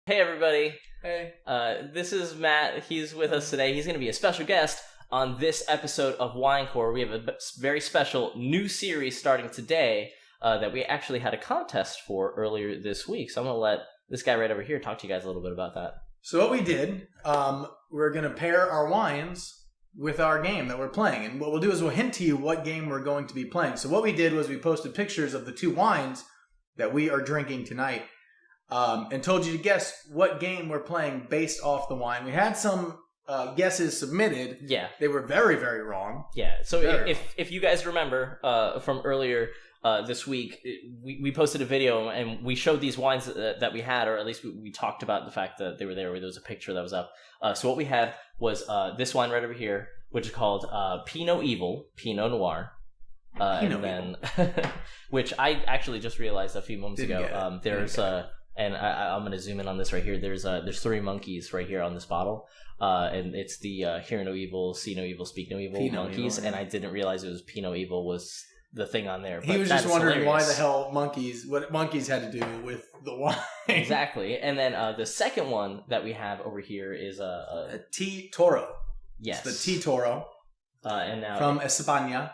Hey everybody. Hey. This is Matt. He's with us today. He's going to be a special guest on this episode of Winecore. We have a very special new series starting today that we actually had a contest for earlier this week. So I'm going to let this guy right over here talk to you guys a little bit about that. So what we did, we're going to pair our wines with our game that we're playing. And what we'll do is we'll hint to you what game we're going to be playing. So what we did was we posted pictures of the two wines that we are drinking tonight. And told you to guess what game we're playing based off the wine. We had some guesses submitted. Yeah. They were very, very wrong. Yeah. So if you guys remember from earlier this week, we posted a video and we showed these wines that we had, or at least we talked about the fact that they were there. There was a picture that was up. So what we had was this wine right over here, which is called Pinot Noir. Which I actually just realized a few moments ago. And I'm going to zoom in on this right here. There's three monkeys right here on this bottle. And it's the Hear No Evil, See No Evil, Speak No Evil monkeys. And I didn't realize it was Pinot Evil was the thing on there. But he was just wondering why the hell what monkeys had to do with the wine. Exactly. And then the second one that we have over here is a T Toro. Yes. It's the T Toro. And now from España.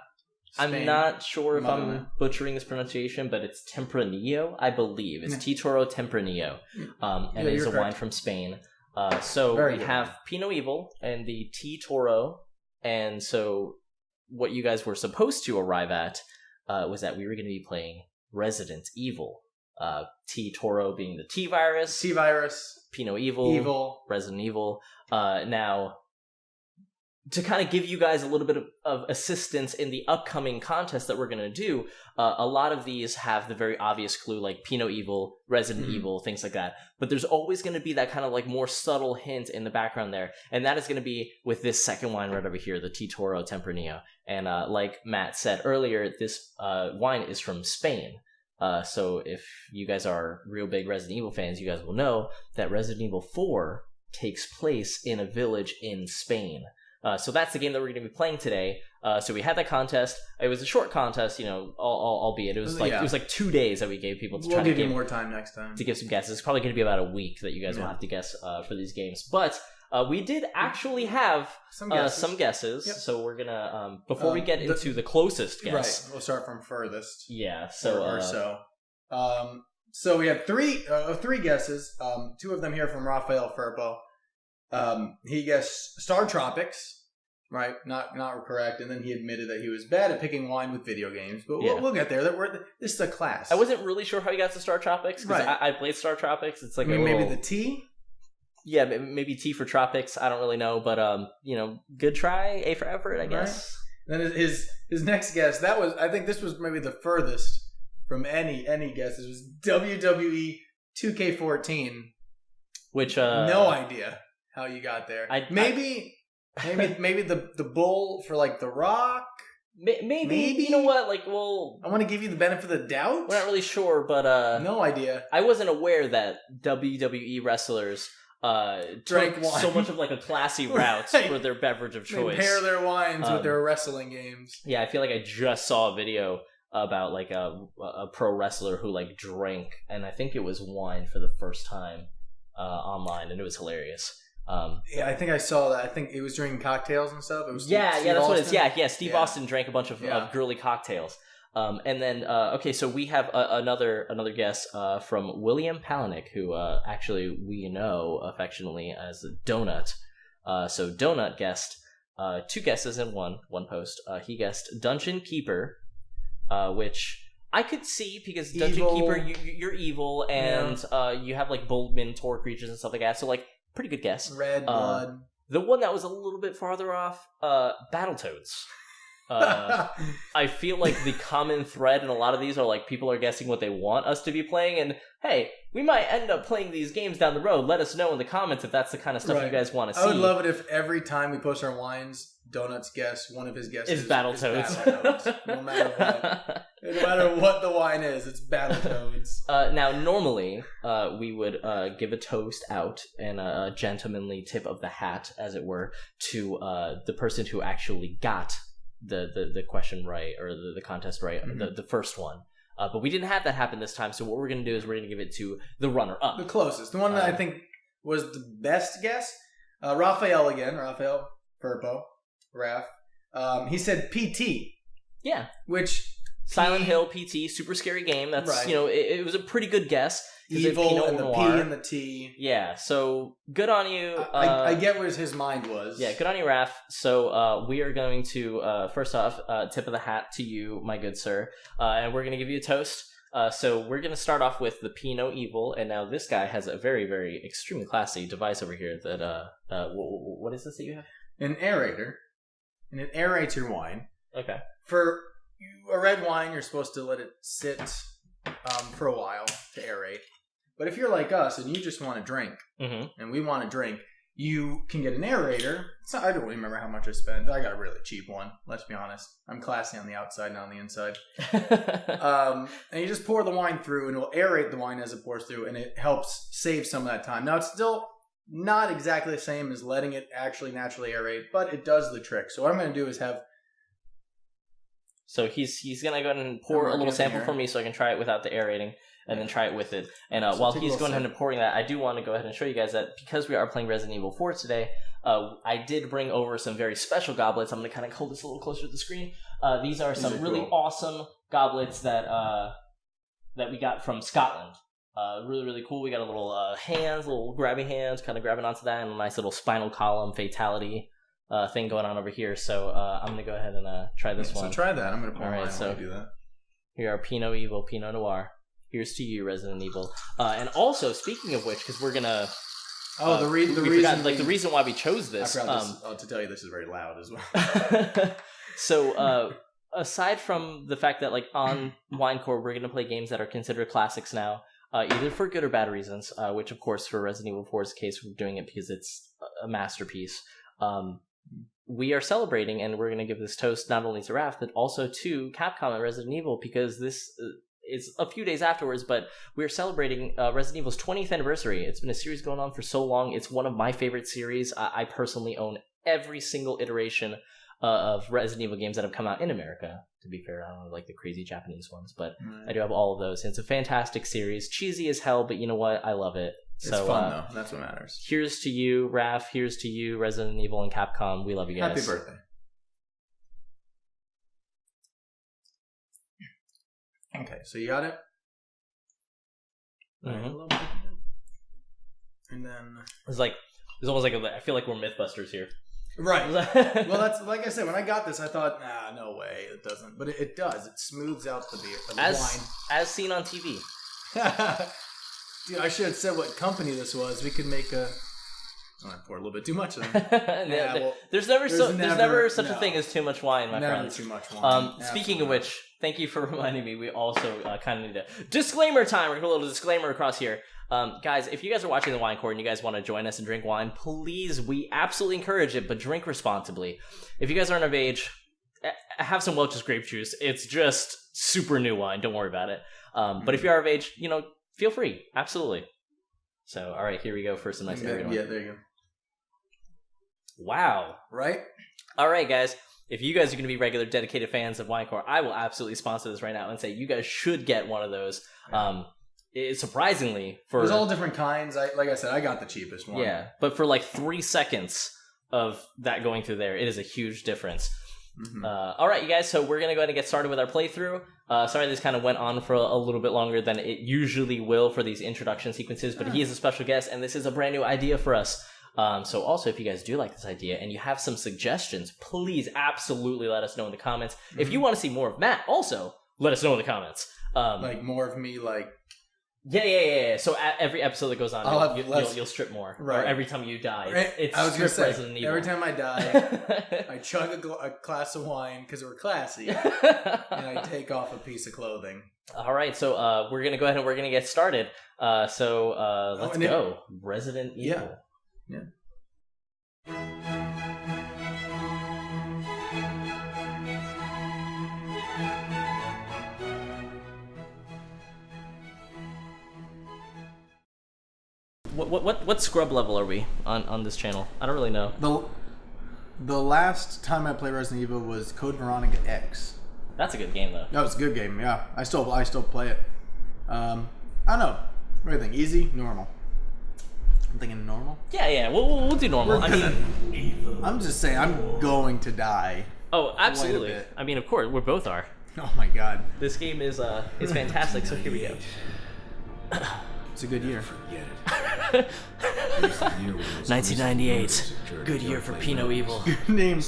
Spain. I'm not sure if I'm butchering this pronunciation, but it's Tempranillo, I believe. It's Toro Tempranillo. And it's a wine from Spain. So we have Pinot Evil and the T Toro. And so what you guys were supposed to arrive at was that we were going to be playing Resident Evil. T Toro being the T virus. Pinot Evil. Resident Evil. Now, to kind of give you guys a little bit of assistance in the upcoming contest that we're going to do, a lot of these have the very obvious clue, like Pinot Evil, Resident Evil, things like that. But there's always going to be that kind of like more subtle hint in the background there. And that is going to be with this second wine right over here, the T Toro Tempranillo. And like Matt said earlier, this wine is from Spain. So if you guys are real big Resident Evil fans, you guys will know that Resident Evil 4 takes place in a village in Spain. So that's the game that we're going to be playing today. So we had that contest. It was a short contest, albeit it was like 2 days that we gave people to try to give you more time next time to give some guesses. It's probably going to be about a week that you guys will have to guess for these games. But we did actually have some guesses. Yep. So we're gonna before we get into the closest guess, right? We'll start from furthest. Yeah. So so we have three guesses. Two of them here from Rafael Furbo. He guessed Star Tropics, right? Not correct. And then he admitted that he was bad at picking wine with video games. But we'll get there. This is a class. I wasn't really sure how he got to Star Tropics because I played Star Tropics. It's like maybe the T. Yeah, maybe T for Tropics. I don't really know, but good try. A for effort, I guess. Right. Then his next guess, I think this was maybe the furthest from any guess. It was WWE 2K14, which no idea how you got there. Maybe the bull for like The Rock. Maybe you know what? Like, well, I want to give you the benefit of the doubt. We're not really sure, but no idea. I wasn't aware that WWE wrestlers drank wine. So much of like a classy route for their beverage of choice. They pair their wines with their wrestling games. Yeah, I feel like I just saw a video about like a pro wrestler who like drank, and I think it was wine for the first time online, and it was hilarious. Yeah, I think I saw that. I think it was drinking cocktails and stuff. It was Steve that's Austin. What it is. Yeah. Steve Austin drank a bunch of girly cocktails. And then so we have another guest from William Palaniuk, who actually we know affectionately as Donut. So Donut guessed two guesses in one post. He guessed Dungeon Keeper, which I could see because Dungeon Keeper, you're evil, and you have like bold minotaur creatures and stuff like that. So like. Pretty good guess. Red blood. The one that was a little bit farther off, Battletoads. I feel like the common thread in a lot of these are like people are guessing what they want us to be playing, and hey, we might end up playing these games down the road. Let us know in the comments if that's the kind of stuff you guys want to see. I would love it if every time we post our wines, Donut's guess, one of his guesses is Battletoads. No matter what. No matter what the wine is, it's Battletoads. Now, normally, we would give a toast out and a gentlemanly tip of the hat, as it were, to the person who actually got the question right, or the contest right, the first one. But we didn't have that happen this time, so what we're going to do is we're going to give it to the runner-up. The closest. The one that I think was the best guess. Raphael again. Raphael Furpo. Raph. He said PT. Yeah. Which... Silent Hill PT, super scary game. That's, right. It was a pretty good guess. Evil and the P and the T. Yeah, so good on you. I get where his mind was. Yeah, good on you, Raph. So we are going to, first off, tip of the hat to you, my good sir. And we're going to give you a toast. So we're going to start off with the Pinot Evil. And now this guy has a very, very extremely classy device over here that, what is this that you have? An aerator. And it aerates your wine. Okay. For a red wine, you're supposed to let it sit for a while to aerate. But if you're like us and you just want to drink, and we want to drink, you can get an aerator. I don't remember how much I spent. I got a really cheap one, let's be honest. I'm classy on the outside, not on the inside. And you just pour the wine through, and it will aerate the wine as it pours through, and it helps save some of that time. Now, it's still not exactly the same as letting it actually naturally aerate, but it does the trick. So what I'm going to do is have... So he's going to go ahead and pour a little sample for me so I can try it without the aerating and then try it with it. And while he's going ahead and pouring that, I do want to go ahead and show you guys that because we are playing Resident Evil 4 today, I did bring over some very special goblets. I'm going to kind of hold this a little clser to the screen. These are some really awesome goblets that we got from Scotland. Really, really cool. We got a little hands, little grabby hands, kind of grabbing onto that, and a nice little spinal column fatality thing going on over here. So I'm going to go ahead and try this one. So try that. I'm going to pour mine while you do that. Here are Pinot Evil, Pinot Noir. Here's to you, Resident Evil. And also, speaking of which, because we're going to... the reason... the reason why we chose this... I forgot to tell you this is very loud as well. So, aside from the fact that, on Winecore, we're going to play games that are considered classics now, either for good or bad reasons, which, of course, for Resident Evil 4's case, we're doing it because it's a masterpiece. We are celebrating, and we're going to give this toast not only to Raph, but also to Capcom and Resident Evil, because this is a few days afterwards, but we're celebrating Resident Evil's 20th anniversary. It's been a series going on for so long. It's one of my favorite series. I personally own every single iteration of Resident Evil games that have come out in America. To be fair, I don't like the crazy Japanese ones, but I do have all of those. It's a fantastic series. Cheesy as hell, but you know what? I love it. It's fun, though. That's what matters. Here's to you, Raph. Here's to you, Resident Evil and Capcom. We love you guys. Happy birthday. Okay, so you got it? Mm-hmm. And then... It's almost like I feel like we're Mythbusters here. Right. Well, that's like I said, when I got this, I thought, no way, it doesn't. But it does. It smooths out the beer, the wine. As seen on TV. Dude, I should have said what company this was. We could make a... I poured a little bit too much of there's never such a thing as too much wine, my friends. Too much wine. Speaking of which, thank you for reminding me. We also kind of need a disclaimer time. We're going to put a little disclaimer across here. Guys, if you guys are watching the Wine Court and you guys want to join us and drink wine, please, we absolutely encourage it, but drink responsibly. If you guys aren't of age, have some Welch's grape juice. It's just super new wine. Don't worry about it. But if you are of age, feel free. Absolutely. So, all right, here we go for some nice wine. Yeah, there you go. Wow. Right? All right, guys. If you guys are going to be regular dedicated fans of Winecore, I will absolutely sponsor this right now and say you guys should get one of those. Surprisingly, there's all different kinds. Like I said, I got the cheapest one. Yeah, but for 3 seconds of that going through there, it is a huge difference. Mm-hmm. All right, you guys, so we're going to go ahead and get started with our playthrough. Sorry this kind of went on for a little bit longer than it usually will for these introduction sequences, but he is a special guest, and this is a brand new idea for us. So also, if you guys do like this idea and you have some suggestions, please absolutely let us know in the comments. Mm-hmm. If you want to see more of Matt, also let us know in the comments. More of me, Yeah. So at every episode that goes on, you'll strip more. Right. Or every time you die, it's I was strip Resident Evil. Every time I die, I chug a glass of wine because we're classy, and I take off a piece of clothing. All right, so we're gonna go ahead and we're gonna get started. Let's go. Resident Evil. Yeah. What scrub level are we on this channel? I don't really know. The last time I played Resident Evil was Code Veronica X. That's a good game, though. That was a good game, yeah. I still play it. I don't know. What do you think? Easy? Normal? I'm thinking normal? Yeah. We'll do normal. I mean... I'm just saying, I'm going to die. Oh, absolutely. I mean, of course, we both are. Oh my god. This game is fantastic, so here we go. It's a good year. 1998. Good year for Pinot Evil. Good name.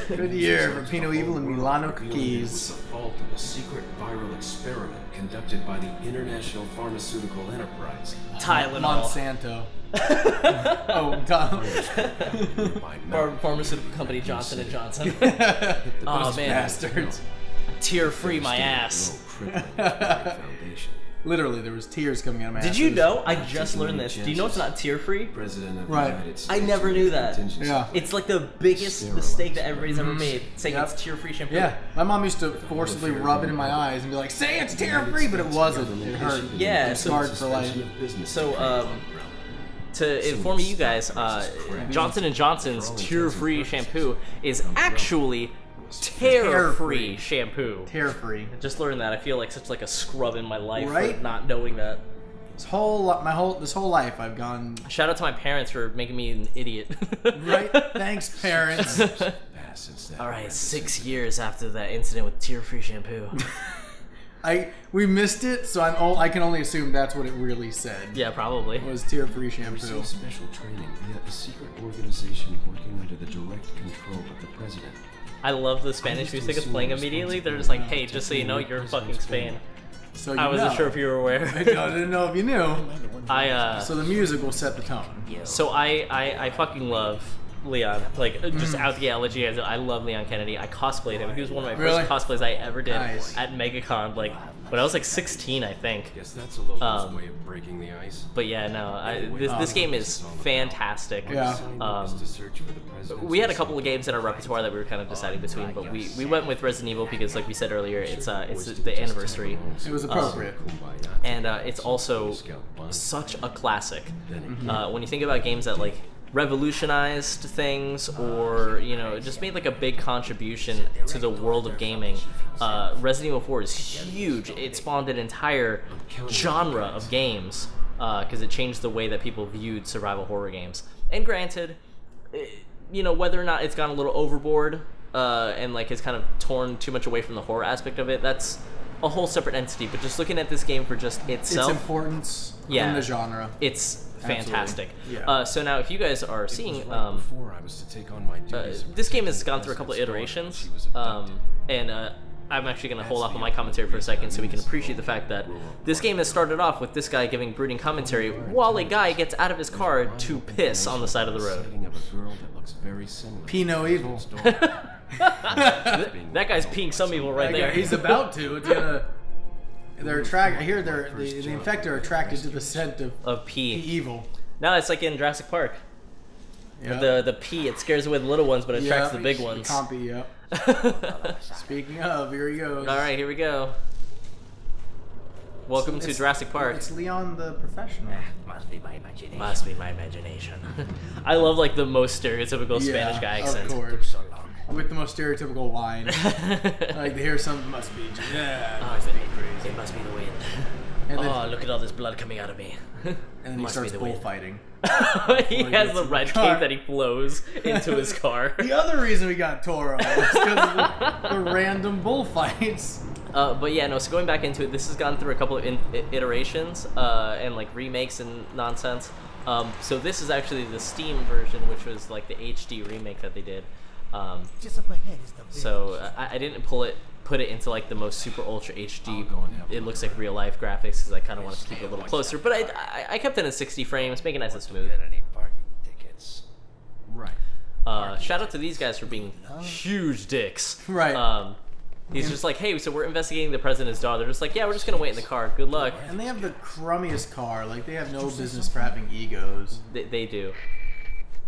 Good year for Pinot Evil and Milano cookies. The fault of a secret viral experiment conducted by the International Pharmaceutical Enterprise. Tylenol. Monsanto. Pharmaceutical company Johnson & Johnson. Oh man. Bastards. Tear-free my ass. Literally, there was tears coming out of my ass. Did you know? I just learned this. Do you know it's not tear-free? Right. I never knew that. Yeah. It's like the biggest mistake that everybody's ever made, saying it's tear-free shampoo. Yeah. My mom used to forcibly rub it in my eyes and be like, say it's tear-free, but it wasn't. It hurt. Yeah. It's hard for life. So, to inform you guys, Johnson & Johnson's tear-free shampoo is actually tear-free shampoo. Tear-free. I just learned that. I feel like such like a scrub in my life right? for not knowing that. This whole life I've gone. Shout out to my parents for making me an idiot. Right? Thanks, parents. All right, 6 years after that incident with tear-free shampoo. We missed it, so I can only assume that's what it really said. Yeah, probably. It was tear-free shampoo. Received special training via a secret organization working under the direct control of the president. I love the Spanish music is playing immediately. They're just like, hey, just so you know, you're in fucking Spain. So I wasn't sure if you were aware. I didn't know if you knew. So the music will set the tone. So I fucking love Leon. Like, just out the gate, I'll let you guys know, I love Leon Kennedy. I cosplayed him. He was one of my first cosplays I ever did at MegaCon, like, when I was like 16, I think. Guess that's a local way of breaking the ice. But yeah, no, this game is fantastic. Yeah. We had a couple of games in our repertoire that we were kind of deciding between, but we went with Resident Evil because, like we said earlier, it's the anniversary. It was appropriate. And it's also such a classic. When you think about games that like revolutionized things or just made like a big contribution to the world of gaming, Resident Evil 4 is huge. It spawned an entire genre of games because it changed the way that people viewed survival horror games. And granted, whether or not it's gone a little overboard and like has kind of torn too much away from the horror aspect of it, that's a whole separate entity. But just looking at this game for just itself, its importance in the genre, it's fantastic. Yeah. So now, if you guys are seeing, this game has gone through a couple of iterations, and I'm actually going to hold off on my commentary for a second so we can appreciate the fact that this game has started off with this guy giving brooding commentary while a guy gets out of his car to piss on the side of the road. Pinot Evil. That guy's peeing some evil right there. He's about to. It's gonna. I hear the infected are attracted to the scent of pee. Evil. No, it's like in Jurassic Park. Yep. The pee, it scares away the little ones, but it attracts the big ones. Compy, yep. Speaking of, here he goes. All right, here we go. Welcome to Jurassic Park. It's Leon the professional. Must be my imagination. Must be my imagination. I love like the most stereotypical Spanish guy accent. Of course. With the most stereotypical whine. Like, hear something must be. Crazy. It must be the wind. And then, look at all this blood coming out of me. And then he starts bullfighting. He has the red cape that he flows into his car. The other reason we got Toro is because of the random bullfights. But yeah, no, so going back into it, this has gone through a couple of iterations and like remakes and nonsense. So this is actually the Steam version, which was like the HD remake that they did. So I didn't put it into like the most super ultra HD. It looks like real life graphics because I kind of wanted to keep it a little closer. But I kept it in 60 frames, make it nice and smooth. Right. Shout out to these guys for being huge dicks. Right. He's just like, hey, so we're investigating the president's daughter. They're just like, yeah, we're just gonna wait in the car. Good luck. And they have the crummiest car. Like, they have no business for having egos. They do.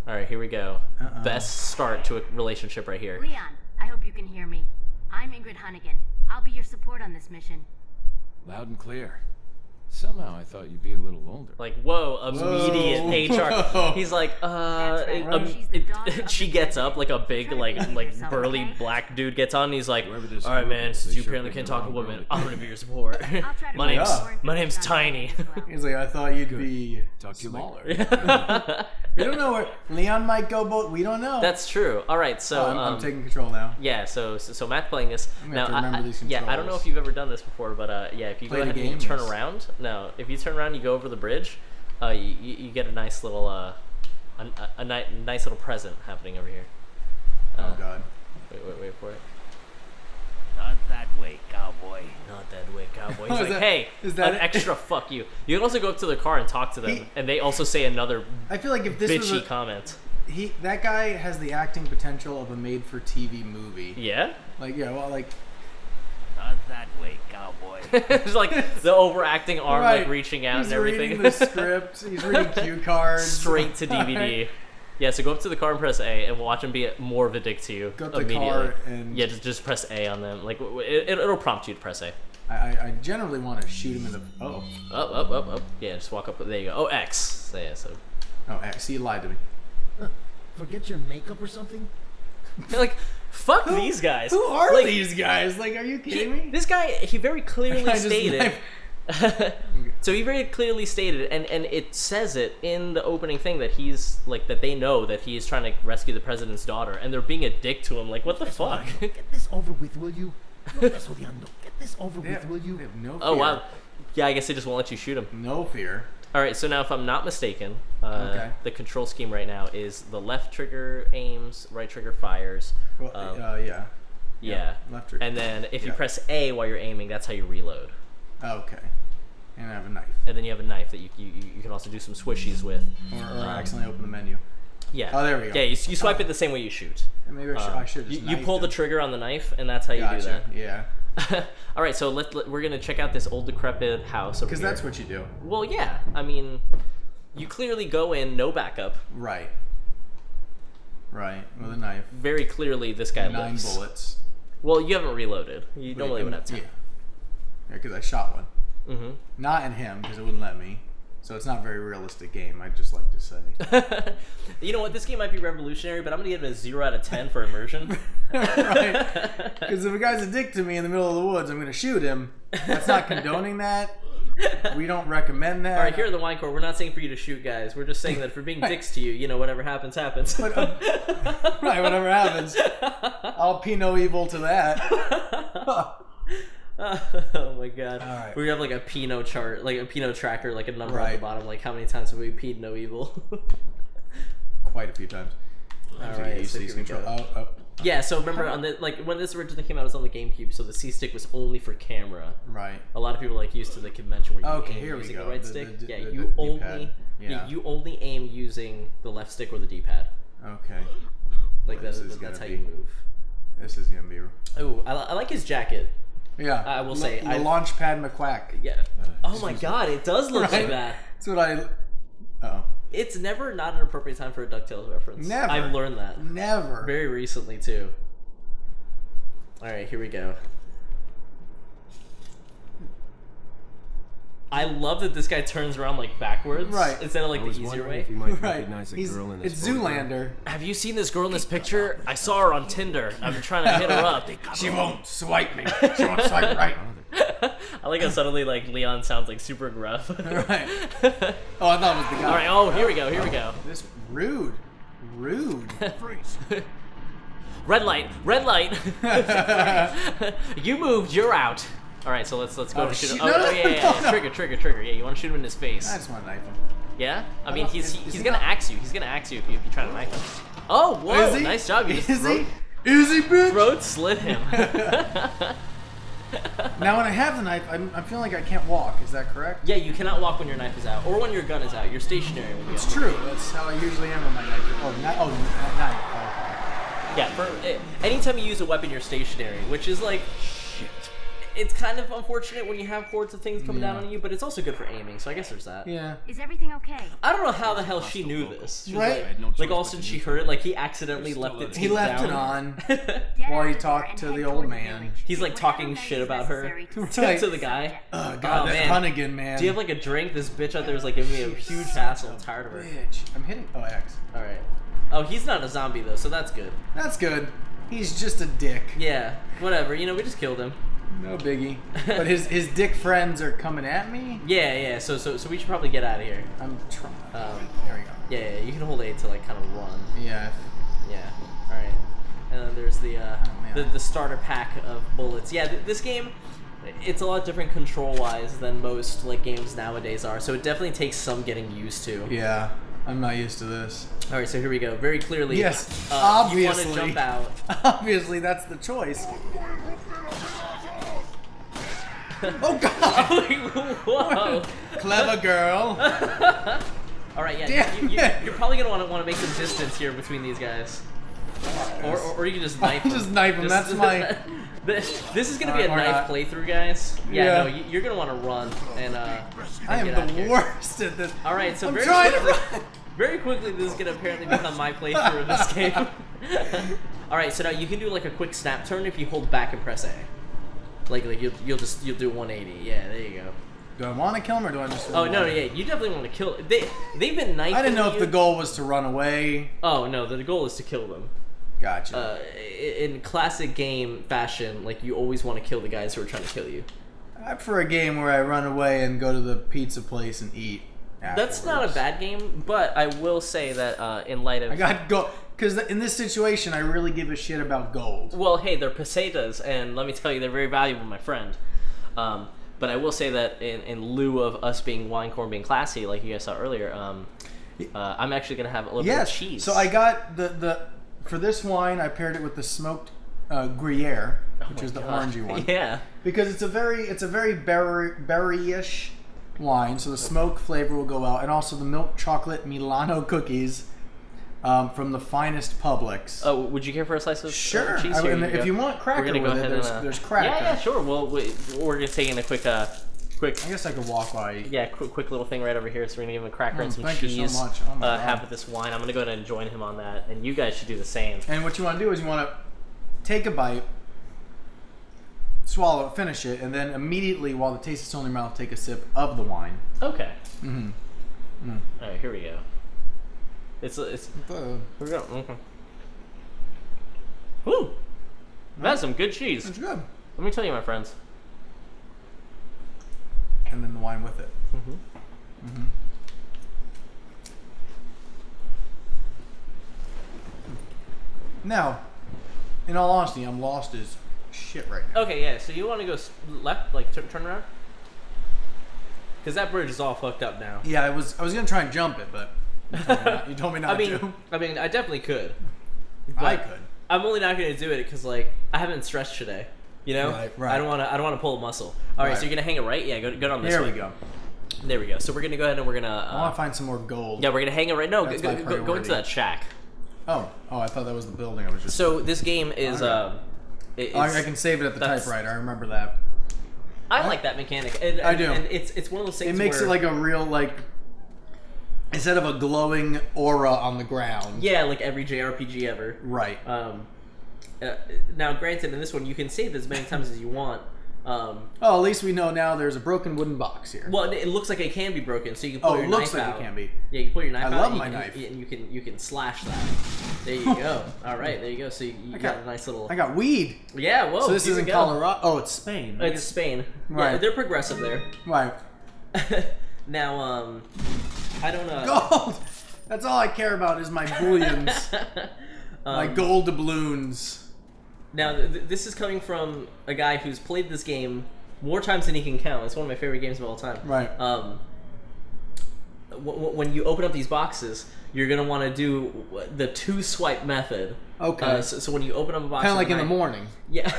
All right, here we go. Best start to a relationship right here. Leon, I hope you can hear me. I'm Ingrid Hunnigan. I'll be your support on this mission. Loud and clear. Somehow I thought you'd be a little older. Like, whoa, immediate HR. He's like, she gets up, like a big, like burly black dude gets on, and he's like, all right, man, since you apparently can't talk to women, I'm gonna be your support. my name's Tiny. He's like, I thought you'd be smaller. We don't know where Leon might go, but we don't know. That's true. All right, so I'm taking control now. Yeah, so Matt's playing this now. I don't know if you've ever done this before, but if you go ahead and turn around. No, if you turn around, you go over the bridge. You get a nice little a nice little present happening over here. Oh God! Wait for it. Not that way, cowboy. Not that way, cowboy. He's like, hey, an extra fuck you. You can also go up to the car and talk to them, and they also say another. I feel like if this bitchy was comment. That guy has the acting potential of a made-for-TV movie. Yeah. Not that way, cowboy. It's like the overacting arm, like reaching out and everything. He's reading the script. He's reading cue cards. Straight to DVD. Right. Yeah, so go up to the car and press A, and watch him be more of a dick to you go up to immediately. The car and just press A on them. Like it'll prompt you to press A. I generally want to shoot him in the. Up. Yeah, just walk up. There you go. Oh, X. So, yeah. So. Oh, X. He lied to me. Forget your makeup or something? Like, fuck these guys. Who are these guys? Like, are you kidding me? This guy, he very clearly stated. So he very clearly stated, and it says it in the opening thing that he's like that they know that he's trying to rescue the president's daughter, and they're being a dick to him. Like, what the fuck? Get this over with, will you? Get this over with, will you? They have no fear. Oh wow. Yeah, I guess they just won't let you shoot him. No fear. All right, so now if I'm not mistaken, the control scheme right now is the left trigger aims, right trigger fires. Well, yeah. Left trigger. And then if you press A while you're aiming, that's how you reload. Okay. And I have a knife. And then you have a knife that you can also do some swishies with. Or accidentally open the menu. Yeah. Oh, there we go. Yeah, you swipe it the same way you shoot. And maybe I should just you pull the trigger on the knife, and that's how you do that. Yeah. All right, so we're gonna check out this old decrepit house over here. Because that's what you do. Well, yeah. I mean, you clearly go in, no backup. Right. With a knife. Very clearly, this guy 9 bullets. Well, you haven't reloaded. You normally would have 10. Yeah, because I shot one. Mm-hmm. Not in him, because it wouldn't let me. So it's not a very realistic game, I'd just like to say. You know what? This game might be revolutionary, but I'm going to give it a 0 out of 10 for immersion. Right. Because if a guy's a dick to me in the middle of the woods, I'm going to shoot him. That's not condoning that. We don't recommend that. All right, here at the Wine Corps, we're not saying for you to shoot guys. We're just saying that if we're being dicks to you, whatever happens, happens. But, right, whatever happens. I'll P no evil to that. Oh my god. All right. We have like a Pinot chart, like a Pinot tracker, like a number at the bottom, like how many times have we peed no evil? Quite a few times. Alright, so here we go. Yeah, so remember on the when this originally came out, it was on the GameCube, so the C stick was only for camera. Right. A lot of people are used to the convention where you aim using the right stick. You only aim using the left stick or the D-pad. Okay. Like that's how you move. This is gonna be. Oh, I like his jacket. Yeah, I will say the Launchpad McQuack. Yeah. Oh my god, it does look like that. That's what I. Oh. It's never not an appropriate time for a DuckTales reference. Never. I've learned that. Never. Very recently too. All right, here we go. I love that this guy turns around like backwards, right? Instead of like the easier way. If you might recognize a girl in this it's Zoolander. Have you seen this girl in this picture? I saw her on Tinder. I'm trying to hit her up. She won't swipe me. She won't swipe right. I like how suddenly like Leon sounds like super gruff. Right. Oh, I thought it was the guy. All right. Oh, here we go. Here we go. This rude. Freeze. Red light. You moved. You're out. All right, so let's go to shoot him. Yeah. Trigger. Yeah, you want to shoot him in his face. I just want to knife him. Yeah? I mean, he's gonna axe you. He's gonna axe you if you try to knife him. Oh, whoa! Nice job. You Is he, bitch? Throat slit him. Now, when I have the knife, I'm feeling like I can't walk. Is that correct? Yeah, you cannot walk when your knife is out, or when your gun is out. You're stationary when you. It's true. That's how I usually am with my knife. Knife. Oh. Yeah, for anytime you use a weapon, you're stationary, which is like. Shit. it's kind of unfortunate when you have hordes of things coming down on you, but it's also good for aiming, so I guess there's that. Yeah. Is everything okay? I don't know how the hell she knew this. She was Right. like all of a sudden she heard it, like he accidentally left it He left down. it on while he talked to the old man. He's like talking shit about her to the guy. Oh, God, that Hunnigan, man. Do you have like a drink? This bitch out there is like giving me a huge hassle. I'm tired of her. Bitch. I'm hitting... Oh, X. Alright. Oh, he's not a zombie though, so that's good. That's good. He's just a dick. Yeah, whatever. You know, we just killed him. No biggie. But his dick friends are coming at me? Yeah. So we should probably get out of here. I'm trying. There we go. Yeah, you can hold A to like kind of run. Yeah. Yeah. All right. And then there's the starter pack of bullets. Yeah, this game, it's a lot different control-wise than most like games nowadays are. So it definitely takes some getting used to. Yeah. I'm not used to this. All right, so here we go. Very clearly, yes, obviously. You want to jump out. Obviously, that's the choice. Oh God! Whoa! Clever girl. All right, yeah. You're probably gonna want to make some distance here between these guys, or you can just knife them. Just knife them. That's my. This is gonna be a knife playthrough, guys. Yeah. No, you're gonna want to run and. I am the worst at this. All right, so very quickly, this is gonna apparently become my playthrough of this game. All right, so now you can do like a quick snap turn if you hold back and press A. Like you'll do 180. Yeah, there you go. Do I want to kill him or do I just? Oh no, yeah, you definitely want to kill. They've been knifing. I didn't know if the goal was to run away. Oh no, the goal is to kill them. Gotcha. In classic game fashion, like you always want to kill the guys who are trying to kill you. I prefer a game where I run away and go to the pizza place and eat. Afterwards. That's not a bad game, but I will say that in light of I got gold because in this situation I really give a shit about gold. Well, hey, they're pesetas, and let me tell you, they're very valuable, my friend. But I will say that in lieu of us being Winecorn being classy, like you guys saw earlier, I'm actually gonna have a little bit of cheese. So I got the for this wine I paired it with the smoked Gruyere, which is the orangey one. Yeah. Because it's a very berry-ish wine, so the smoke flavor will go out, and also the milk chocolate Milano cookies from the finest Publix. Oh, would you care for a slice of sure. cheese? Sure. If you want cracker with it, there's cracker. Yeah, sure. Well, we're just taking a quick. I guess I could walk by. Yeah, quick little thing right over here. So we're gonna give him a cracker and some thank cheese. You so much. Oh my God. Have with this wine. I'm gonna go ahead and join him on that, and you guys should do the same. And what you want to do is you want to take a bite, swallow it, finish it, and then immediately, while the taste is still in your mouth, take a sip of the wine. Okay. Mm-hmm. All right, here we go. Here we go. Okay. Woo! That's some good cheese. It's good. Let me tell you, my friends. And then the wine with it. Mm-hmm. Mm-hmm. Now, in all honesty, I'm lost as shit right now. Okay, yeah. So you want to go left, like turn around? Because that bridge is all fucked up now. Yeah, I was gonna try and jump it, but you told me not to. I mean, I definitely could. I could. I'm only not gonna do it because like I haven't stretched today. You know, right. I don't want to pull a muscle. All right, so you're gonna hang it right. Yeah, go down this way. There we go. There we go. So we're gonna go ahead and we're gonna. I want to find some more gold. Yeah, we're gonna hang it right. No, go into that shack. Oh, I thought that was the building. I was just. So this game is. I can save it at the typewriter. I remember that. I like that mechanic. I do. And it's one of those things. It makes it like a real instead of a glowing aura on the ground. Yeah, like every JRPG ever. Right. Now, granted, in this one, you can save as many times as you want. At least we know now there's a broken wooden box here. Well, it looks like it can be broken, so you can pull your knife out. Oh, it looks like it can be. Yeah, you pull your knife out. I love my knife. And you can slash that. There you go. All right, there you go. So you got a nice little... I got weed. Yeah, whoa. So this is in Colorado. Oh, it's Spain. It's Spain. Right. Yeah, they're progressive there. Right. Now, I don't know. Gold! That's all I care about is my bullions. My gold doubloons. Now, this is coming from a guy who's played this game more times than he can count. It's one of my favorite games of all time. Right. When you open up these boxes, you're going to want to do the two-swipe method. Okay. So when you open up a box... Kind of like in the morning. Yeah.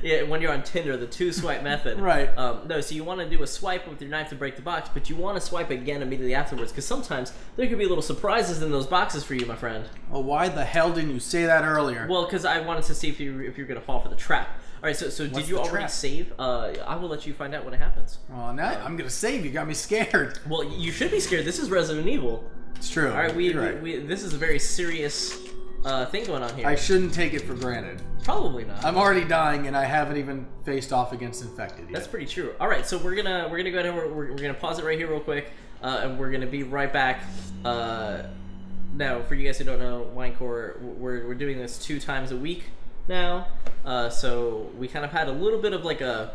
Yeah, when you're on Tinder, the two-swipe method. Right. No, so you want to do a swipe with your knife to break the box, but you want to swipe again immediately afterwards, because sometimes there could be little surprises in those boxes for you, my friend. Well, why the hell didn't you say that earlier? Well, because I wanted to see if you're going to fall for the trap. right, so did you already save? I will let you find out when it happens. Well, now I'm gonna save. You got me scared. Well, you should be scared. This is Resident Evil. It's true. All right, this is a very serious thing going on here. I shouldn't take it for granted. Probably not. I'm already dying, and I haven't even faced off against infected yet. That's pretty true. All right, so we're gonna go ahead and we're gonna pause it right here real quick, and we're gonna be right back. Now, for you guys who don't know, Winecore, we're doing this 2 times a week now. So we kind of had a little bit of like a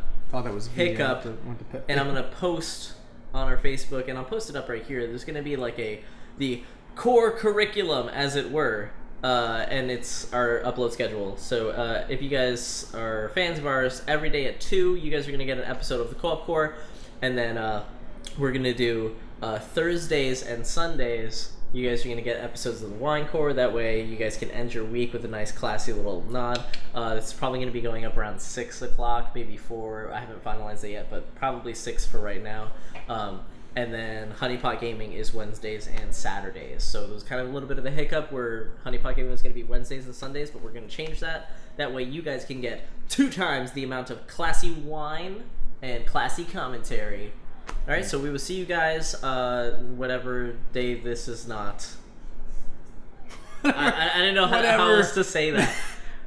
hiccup, and I'm gonna post on our Facebook, and I'll post it up right here. There's gonna be like the core curriculum, as it were, and it's our upload schedule. So if you guys are fans of ours, every day at 2, you guys are gonna get an episode of the Co-op Core, and then we're gonna do Thursdays and Sundays. You guys are going to get episodes of the Wine Core. That way you guys can end your week with a nice classy little nod. It's probably going to be going up around 6 o'clock, maybe 4. I haven't finalized it yet, but probably 6 for right now. And then Honeypot Gaming is Wednesdays and Saturdays. So there was kind of a little bit of a hiccup where Honeypot Gaming was going to be Wednesdays and Sundays, but we're going to change that. That way you guys can get 2 times the amount of classy wine and classy commentary. All right, so we will see you guys whatever day this is not. I didn't know how else to say that.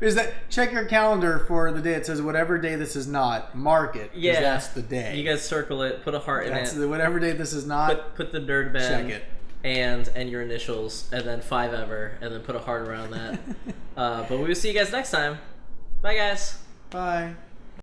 Is that check your calendar for the day it says whatever day this is not. Mark it. Yeah, that's the day. You guys circle it. Put a heart in it. Whatever day this is not. Put the NerdMen. Check it. And your initials, and then 5ever, and then put a heart around that. But we will see you guys next time. Bye, guys. Bye.